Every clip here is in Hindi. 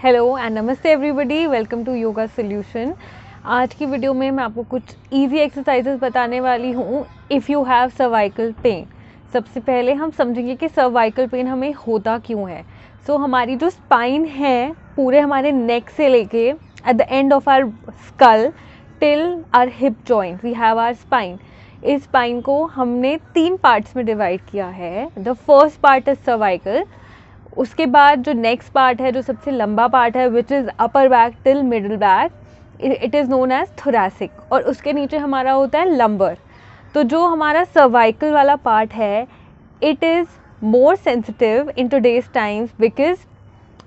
हेलो एंड नमस्ते everybody, welcome to Yoga Solution. आज की वीडियो में मैं आपको कुछ इजी एक्सरसाइजेस बताने वाली हूँ if you have cervical pain. सबसे पहले हम समझेंगे कि सर्वाइकल पेन हमें होता क्यों है। हमारी जो स्पाइन है, पूरे हमारे नेक से लेके at the end of our skull till our hip joint we have our spine. इस स्पाइन को हमने 3 पार्ट्स में डिवाइड किया है। The first part is cervical, उसके बाद जो नेक्स्ट पार्ट है, जो सबसे लंबा पार्ट है, which is upper back till middle back, it is known as thoracic, और उसके नीचे हमारा होता है लंबर। तो जो हमारा सर्वाइकल वाला पार्ट है, it is more sensitive in today's times because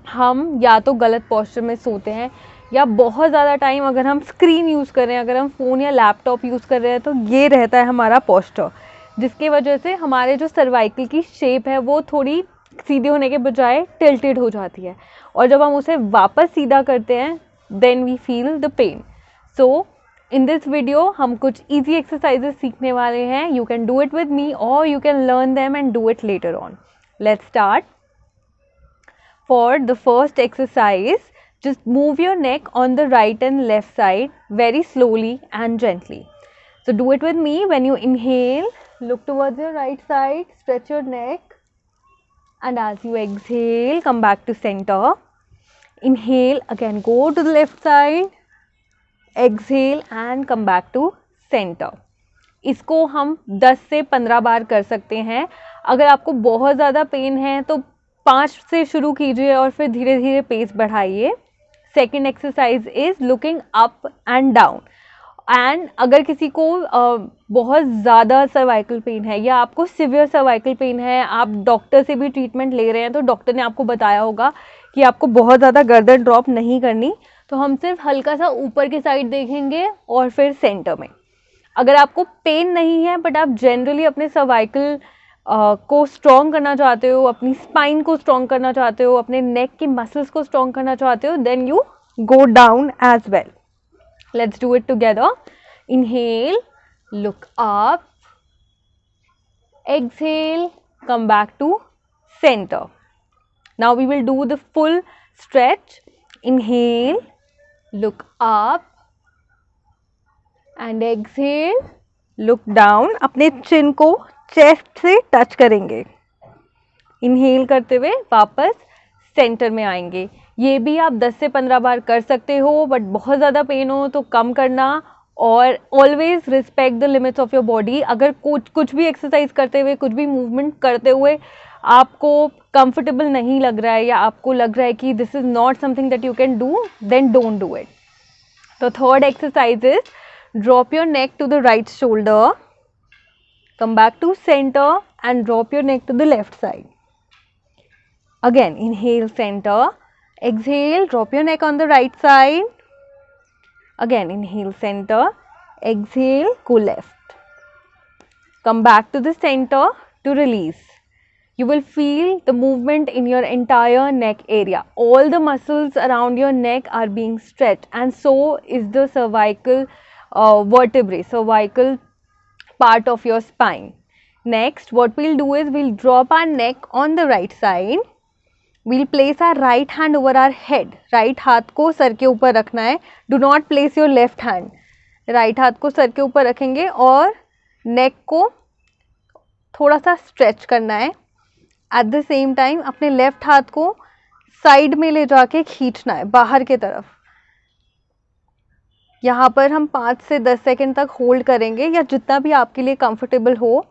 हम या तो गलत पोस्चर में सोते हैं या बहुत ज़्यादा टाइम अगर हम स्क्रीन यूज़ कर रहे हैं, अगर हम फ़ोन या लैपटॉप यूज़ कर रहे हैं, तो ये रहता है हमारा पोस्चर, जिसकी वजह से हमारे जो सर्वाइकल की शेप है वो थोड़ी सीधे होने के बजाय टिल्टेड हो जाती है, और जब हम उसे वापस सीधा करते हैं then we feel the pain. So in this video हम कुछ इजी एक्सरसाइजेस सीखने वाले हैं। You can do it with me और you can learn them and do it later on. Let's start. For the first exercise, just move your neck on the right and left side very slowly and gently. So do it with me. When you inhale, look towards your right side, stretch your neck, and as you exhale, come back to center. Inhale, again go to the left side, exhale and come back to center. इसको हम 10 से 15 बार कर सकते हैं। अगर आपको बहुत ज़्यादा पेन है तो 5 से शुरू कीजिए और फिर धीरे धीरे पेस बढ़ाइए। Second exercise is looking up and down. And अगर किसी को बहुत ज़्यादा सर्वाइकल पेन है या आपको सिवियर सर्वाइकल पेन है, आप डॉक्टर से भी ट्रीटमेंट ले रहे हैं, तो डॉक्टर ने आपको बताया होगा कि आपको बहुत ज़्यादा गर्दन ड्रॉप नहीं करनी, तो हम सिर्फ हल्का सा ऊपर की साइड देखेंगे और फिर सेंटर में। अगर आपको पेन नहीं है बट आप जनरली अपने सर्वाइकल को स्ट्रॉन्ग करना चाहते हो, अपनी स्पाइन को स्ट्रॉन्ग करना चाहते हो, अपने नेक की मसल्स को स्ट्रॉन्ग करना चाहते हो, then you go down as well. Let's do it together. Inhale, look up, exhale, come back to center. Now we will do the full stretch. Inhale, look up and exhale, look down. अपने चिन को चेस्ट से टच करेंगे। इनहेल करते हुए वापस सेंटर में आएंगे। ये भी आप 10 से 15 बार कर सकते हो, बट बहुत ज़्यादा पेन हो तो कम करना, और always respect the limits of your body. अगर कुछ भी एक्सरसाइज करते हुए, कुछ भी मूवमेंट करते हुए आपको कंफर्टेबल नहीं लग रहा है या आपको लग रहा है कि this is not something that you can do, then don't do it. तो third exercise is drop your neck to the right shoulder, come back to center and drop your neck to the left side. Again, inhale center, exhale, drop your neck on the right side. Again, inhale center, exhale, go left. Come back to the center to release. You will feel the movement in your entire neck area. All the muscles around your neck are being stretched, and so is the cervical vertebrae, cervical part of your spine. Next, what we'll do is we'll drop our neck on the right side. We'll place our right hand over our head. Right हाथ को सर के ऊपर रखना है. Do not place your left hand. Right हाथ को सर के ऊपर रखेंगे और neck को थोड़ा सा stretch करना है. At the same time अपने left हाथ को side में ले जाके खींचना है बाहर की तरफ. यहाँ पर हम 5 से 10 सेकेंड तक होल्ड करेंगे, या जितना भी आपके लिए कंफर्टेबल हो।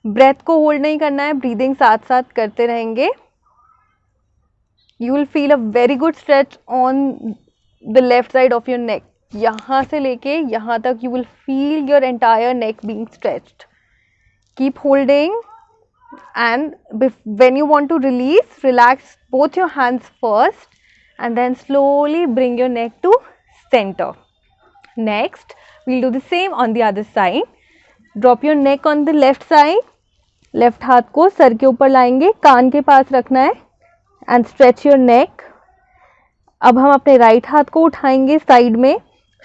ब्रेथ को होल्ड नहीं करना है, ब्रीदिंग साथ साथ करते रहेंगे। You will feel a very good stretch on the left side of your neck. यहाँ से लेके यहाँ तक you will feel your entire neck being stretched. Keep holding, and when you want to release, relax both your hands first and then slowly bring your neck to centre. Next, we'll do the same on the other side. Drop your neck on the left side. Left हाथ को सर के ऊपर लाएंगे, कान के पास रखना है, and stretch your neck. अब हम अपने राइट हाथ को उठाएंगे साइड में,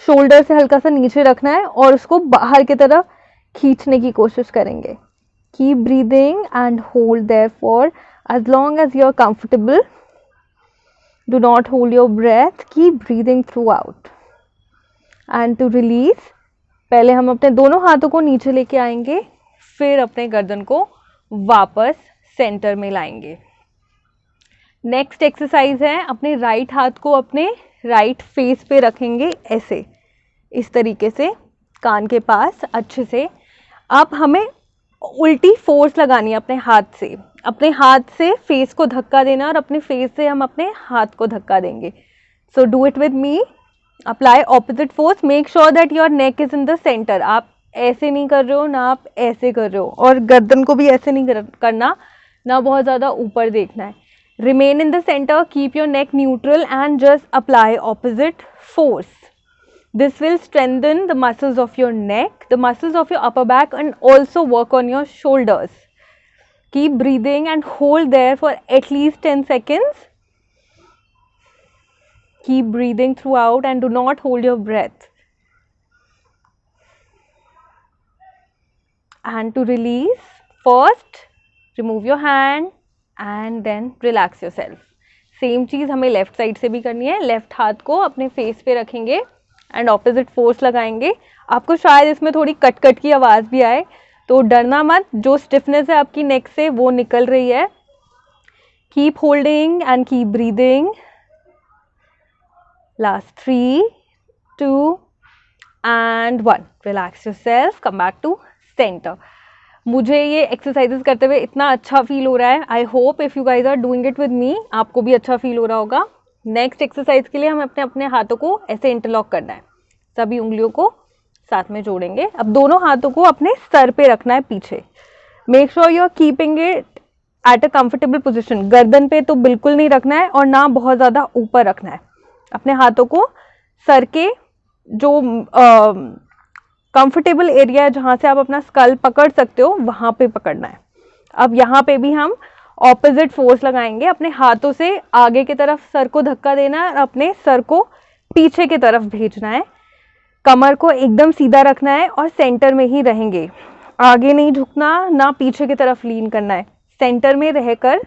शोल्डर से हल्का सा नीचे रखना है और उसको बाहर की तरफ खींचने की कोशिश करेंगे. Keep breathing and hold there for as long as you are comfortable. Do not hold your breath. Keep breathing throughout. And to release, पहले हम अपने दोनों हाथों को नीचे लेके आएंगे, फिर अपने गर्दन को वापस सेंटर में लाएंगे. नेक्स्ट एक्सरसाइज है, अपने राइट हाथ को अपने राइट फेस पे रखेंगे ऐसे, इस तरीके से कान के पास अच्छे से. अब हमें उल्टी फोर्स लगानी है अपने हाथ से फेस को धक्का देना और अपने फेस से हम अपने हाथ को धक्का देंगे. So do it with me. Apply opposite force. Make sure that your neck is in the centre. आप ऐसे नहीं कर रहे हो ना आप ऐसे कर रहे हो, और गर्दन को भी ऐसे नहीं करना ना बहुत ज़्यादा ऊपर देखना है. Remain in the centre. Keep your neck neutral and just apply opposite force. This will strengthen the muscles of your neck, the muscles of your upper back, and also work on your shoulders. Keep breathing and hold there for at least 10 seconds. Keep breathing throughout and do not hold your breath. And to release, first remove your hand and then relax yourself. Same चीज़ हमें लेफ्ट साइड से भी करनी है. लेफ्ट हाथ को अपने फेस पे रखेंगे एंड ऑपोजिट फोर्स लगाएंगे. आपको शायद इसमें थोड़ी कट कट की आवाज़ भी आए, तो डरना मत. जो स्टिफनेस है आपकी नेक से वो निकल रही है. Keep holding and keep breathing. Last 3, 2 and 1. Relax yourself. Come back to centre. मुझे ये एक्सरसाइजेस करते हुए इतना अच्छा फील हो रहा है. I hope if you guys are doing it with me, आपको भी अच्छा फील हो रहा होगा. नेक्स्ट एक्सरसाइज के लिए हम अपने हाथों को ऐसे इंटरलॉक करना है. सभी उंगलियों को साथ में जोड़ेंगे. अब दोनों हाथों को अपने सर पे रखना है पीछे. Make sure you are keeping it at a comfortable position. गर्दन पे तो बिल्कुल नहीं रखना है और ना बहुत ज़्यादा ऊपर रखना है. अपने हाथों को सर के जो कंफर्टेबल एरिया है, जहाँ से आप अपना स्कल पकड़ सकते हो, वहाँ पे पकड़ना है. अब यहाँ पे भी हम ऑपोजिट फोर्स लगाएंगे. अपने हाथों से आगे की तरफ सर को धक्का देना है और अपने सर को पीछे की तरफ भेजना है. कमर को एकदम सीधा रखना है और सेंटर में ही रहेंगे. आगे नहीं झुकना ना पीछे की तरफ लीन करना है. सेंटर में रहकर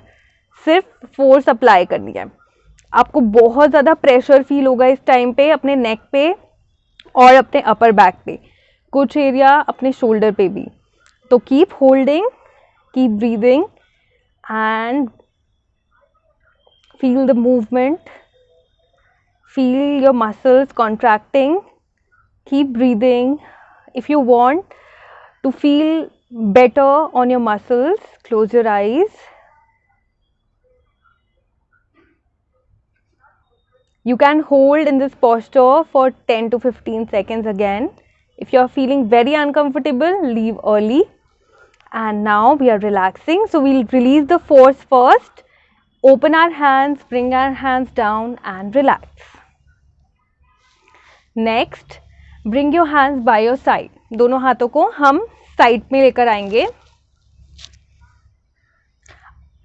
सिर्फ फोर्स अप्लाई करनी है. आपको बहुत ज़्यादा प्रेशर फील होगा इस टाइम पे अपने नेक पे और अपने अपर बैक पे, कुछ एरिया अपने शोल्डर पे भी. तो keep holding, keep breathing and feel the movement, feel your muscles contracting. Keep breathing. If you want to feel better on your muscles, close your eyes. You can hold in this posture for 10 to 15 seconds again. If you are feeling very uncomfortable, leave early. And now we are relaxing, so we'll release the force first. Open our hands, bring our hands down and relax. Next, bring your hands by your side. दोनों हाथों को हम साइड में लेकर आएंगे.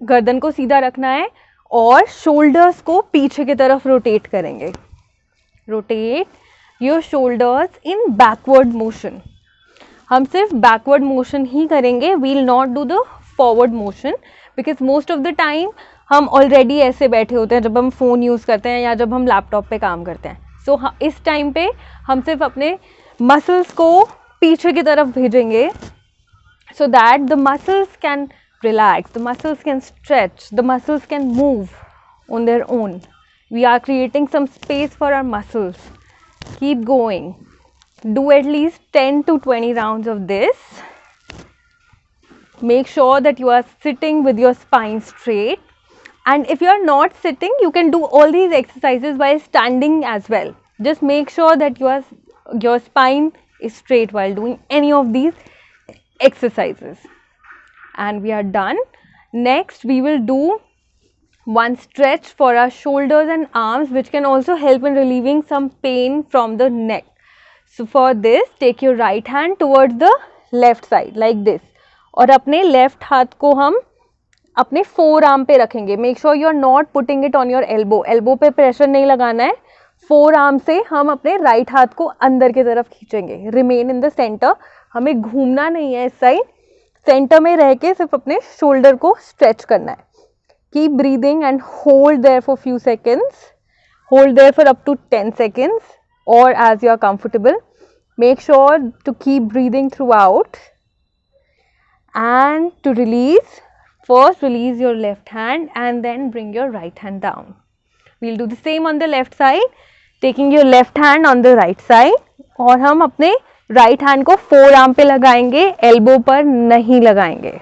गर्दन को सीधा रखना है और शोल्डर्स को पीछे की तरफ रोटेट करेंगे. Rotate your shoulders in backward motion. हम सिर्फ बैकवर्ड मोशन ही करेंगे. We will not do the forward motion because most of the time हम ऑलरेडी ऐसे बैठे होते हैं जब हम फ़ोन यूज़ करते हैं या जब हम लैपटॉप पे काम करते हैं. सो इस टाइम पे हम सिर्फ अपने मसल्स को पीछे की तरफ भेजेंगे so that the muscles can relax, the muscles can stretch, the muscles can move on their own. We are creating some space for our muscles. Keep going. Do at least 10 to 20 rounds of this. Make sure that you are sitting with your spine straight. And if you are not sitting, you can do all these exercises while standing as well. Just make sure that your spine is straight while doing any of these exercises. And we are done. Next, we will do one stretch for our shoulders and arms, which can also help in relieving some pain from the neck. So for this, take your right hand towards the left side like this. और अपने left हाथ को हम अपने forearm पे रखेंगे. Make sure you are not putting it on your elbow. Elbow पे pressure नहीं लगाना है. Forearm से हम अपने right हाथ को अंदर की तरफ खींचेंगे. Remain in the center. हमें घूमना नहीं है इस साइड. सेंटर में रह के सिर्फ अपने शोल्डर को स्ट्रेच करना है. Keep breathing and hold there for few seconds. Hold there for up to 10 seconds or as you are comfortable. Make sure to keep breathing throughout. And to release, first release your left hand and then bring your right hand down. We'll do the same on the left side, taking your left hand on the right side. और हम अपने right hand को forearm पे लगाएंगे, elbow पर नहीं लगाएंगे.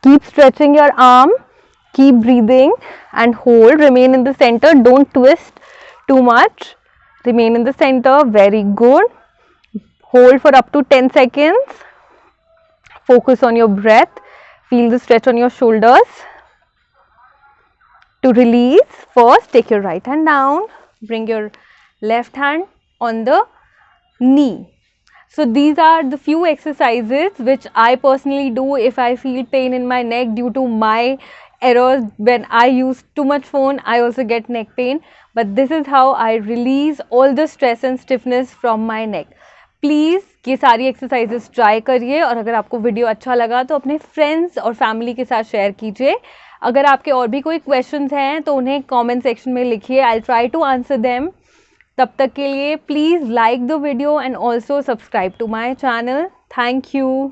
Keep stretching your arm, keep breathing and hold. Remain in the center, don't twist too much. Remain in the center, very good. Hold for up to 10 seconds. Focus on your breath. Feel the stretch on your shoulders. To release, first take your right hand down. Bring your left hand on the knee. So these are the few exercises which I personally do if I feel pain in my neck due to my errors. When I use too much phone, I also get neck pain. But this is how I release all the stress and stiffness from my neck. Please ये सारी एक्सरसाइजेस ट्राई करिए और अगर आपको वीडियो अच्छा लगा तो अपने फ्रेंड्स और फैमिली के साथ शेयर कीजिए. अगर आपके और भी कोई क्वेश्चंस हैं तो उन्हें कमेंट सेक्शन में लिखिए. I try to answer them. तब तक के लिए please like the video and also subscribe to my channel. Thank you.